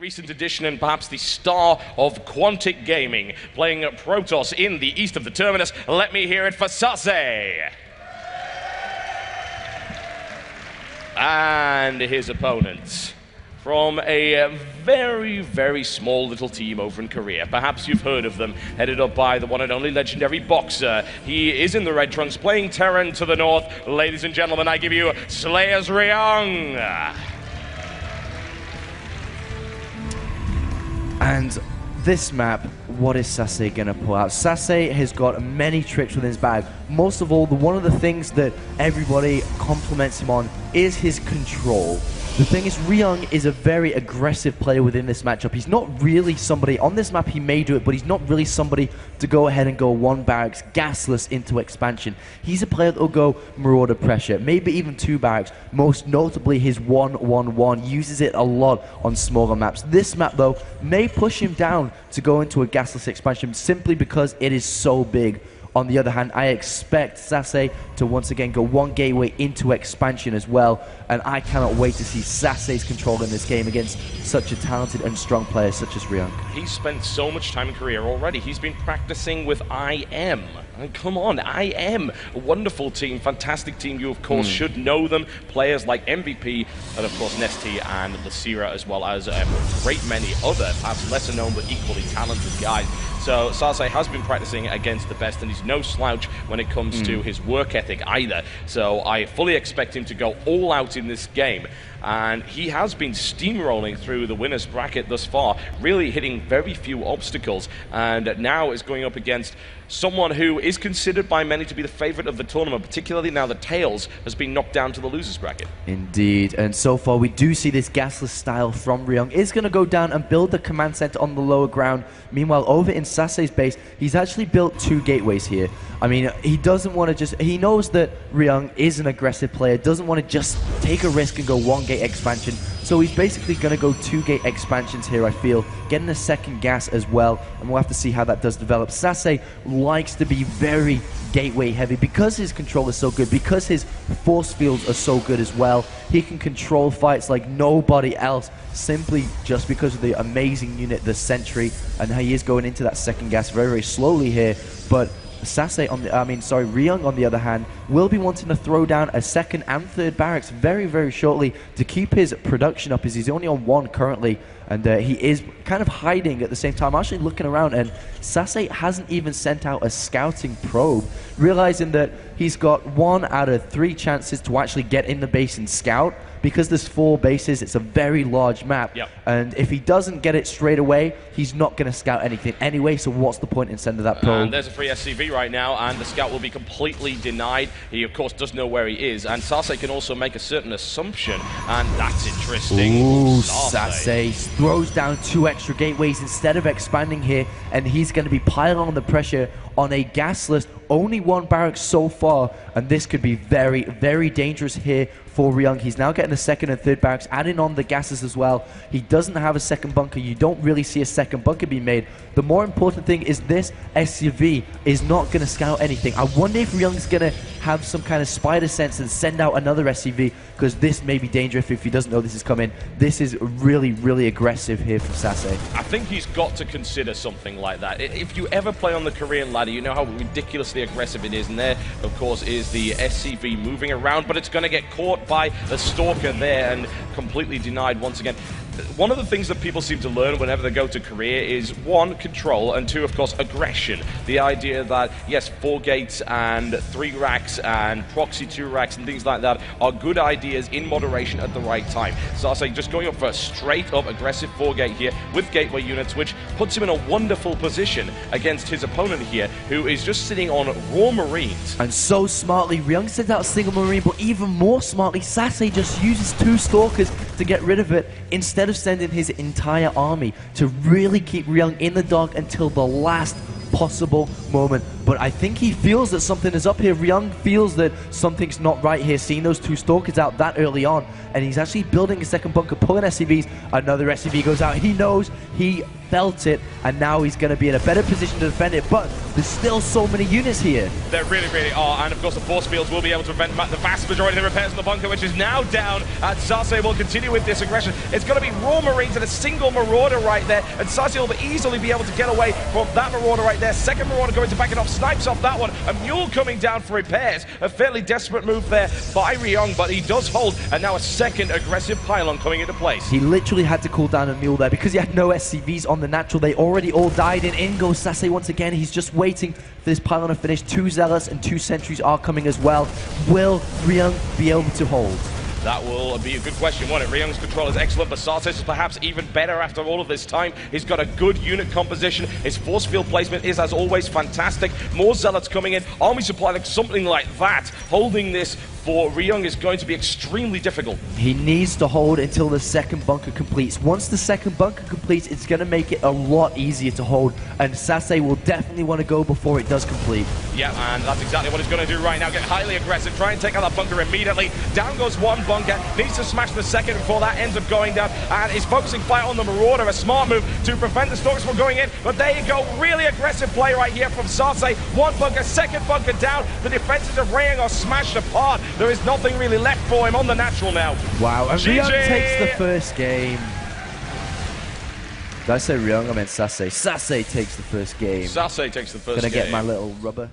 recent addition and perhaps the star of Quantic Gaming, playing Protoss in the east of the Terminus. Let me hear it for Sase. And his opponents from a very, very small little team over in Korea. Perhaps you've heard of them, headed up by the one and only legendary Boxer. He is in the red trunks, playing Terran to the north. Ladies and gentlemen, I give you Slayer's Ryung. And this map, what is Sase going to pull out? Sase has got many tricks within his bag. Most of all, one of the things that everybody compliments him on is his control. The thing is, Ryung is a very aggressive player within this matchup. He's not really somebody, on this map he may do it, but he's not really somebody to go ahead and go one barracks, gasless into expansion. He's a player that will go Marauder pressure, maybe even two barracks. Most notably his 1-1-1, uses it a lot on smaller maps. This map though, may push him down to go into a gasless expansion simply because it is so big. On the other hand, I expect Sase to once again go one gateway into expansion as well, and I cannot wait to see Sase's control in this game against such a talented and strong player such as Ryung. He's spent so much time in Korea already. He's been practicing with IM. And come on, IM, a wonderful team, fantastic team. You, of course, should know them. Players like MVP, and of course, Nesty and Lacira, as well as a great many other, perhaps lesser known but equally talented guys. So Sase has been practicing against the best, and he's no slouch when it comes to his work ethic either. So I fully expect him to go all out in this game. And he has been steamrolling through the winner's bracket thus far, really hitting very few obstacles, and now is going up against someone who is considered by many to be the favorite of the tournament, particularly now that Tails has been knocked down to the loser's bracket. Indeed, and so far we do see this gasless style from Ryung is going to go down and build the command center on the lower ground. Meanwhile, over in Sase's base, he's actually built two gateways here. I mean, he doesn't want to just... He knows that Ryung is an aggressive player, doesn't want to just take a risk and go one-gate expansion. So he's basically going to go two-gate expansions here, I feel, getting a second gas as well, and we'll have to see how that does develop. Sase likes to be very gateway heavy because his control is so good, because his force fields are so good as well. He can control fights like nobody else, simply just because of the amazing unit, the Sentry, and he is going into that second gas very, very slowly here, but Sase Ryung on the other hand will be wanting to throw down a second and third barracks very, very shortly to keep his production up, as he's only on one currently, and he is kind of hiding at the same time. I'm actually looking around, and Sase hasn't even sent out a scouting probe, realizing that he's got 1 out of 3 chances to actually get in the base and scout. Because there's 4 bases, it's a very large map, and if he doesn't get it straight away, he's not going to scout anything anyway, so what's the point in sending that probe? And there's a free SCV right now, and the scout will be completely denied. He, of course, does know where he is, and Sase can also make a certain assumption, and that's interesting. Ooh, Sase throws down 2 extra gateways instead of expanding here, and he's going to be piling on the pressure on a gasless, only 1 barrack so far, and this could be very, very dangerous here for Ryung. He's now getting the second and third barracks, adding on the gases as well. He doesn't have a second bunker. You don't really see a second bunker being made. The more important thing is this SUV is not going to scout anything. I wonder if Ryung's going to have some kind of spider sense and send out another SUV, because this may be dangerous if he doesn't know this is coming. This is really, really aggressive here from Sase. I think he's got to consider something like that. If you ever play on the Korean ladder, you know how ridiculously aggressive it is, and there, of course, is the SCV moving around, but it's going to get caught by the Stalker there and completely denied once again. One of the things that people seem to learn whenever they go to Korea is 1, control, and 2, of course, aggression. The idea that, yes, 4 gates and 3 racks and proxy 2 racks and things like that are good ideas in moderation at the right time. Sase just going up for a straight-up aggressive 4-gate here with gateway units, which puts him in a wonderful position against his opponent here, who is just sitting on raw Marines. And so smartly, Ryung sends out a single Marine, but even more smartly, Sase just uses 2 Stalkers to get rid of it, instead of sending his entire army to really keep Ryung in the dark until the last possible moment. but I think he feels that something is up here. Ryung feels that something's not right here, seeing those two Stalkers out that early on, and he's actually building a second bunker, pulling SCVs. Another SCV goes out. He knows, he felt it, and now he's going to be in a better position to defend it, but there's still so many units here. There really, really are, and of course the force fields will be able to prevent the vast majority of the repairs in the bunker, which is now down, and Sase will continue with this aggression. It's going to be raw Marines and a single Marauder right there, and Sase will easily be able to get away from that Marauder right there. Second Marauder going to back it off, snipes off that one. A Mule coming down for repairs. A fairly desperate move there by Ryung, but he does hold, and now a second aggressive pylon coming into place. He literally had to cool down a Mule there because he had no SCVs on the natural. They already all died, and in goes Sase once again. He's just waiting for this pylon to finish. 2 Zealots and 2 Sentries are coming as well. Will Ryung be able to hold? That will be a good question, won't it? Ryung's control is excellent, but Sase is perhaps even better after all of this time. He's got a good unit composition. His force field placement is, as always, fantastic. More Zealots coming in. Army supply, like something like that. Holding this for Ryung is going to be extremely difficult. He needs to hold until the second bunker completes. Once the second bunker completes, it's going to make it a lot easier to hold, and Sase will definitely want to go before it does complete. Yeah, and that's exactly what he's going to do right now. Get highly aggressive, try and take out that bunker immediately. Down goes one bunker, needs to smash the second before that ends up going down, and is focusing fire on the Marauder, a smart move to prevent the Stalkers from going in, but there you go, really aggressive play right here from Sase. One bunker, second bunker down, the defenses of Ryung are smashed apart. There is nothing really left for him on the natural now. Wow, and Ryung takes the first game. Did I say Ryung? I meant Sase. Sase takes the first game. Sase takes the first game. Gonna get my little rubber.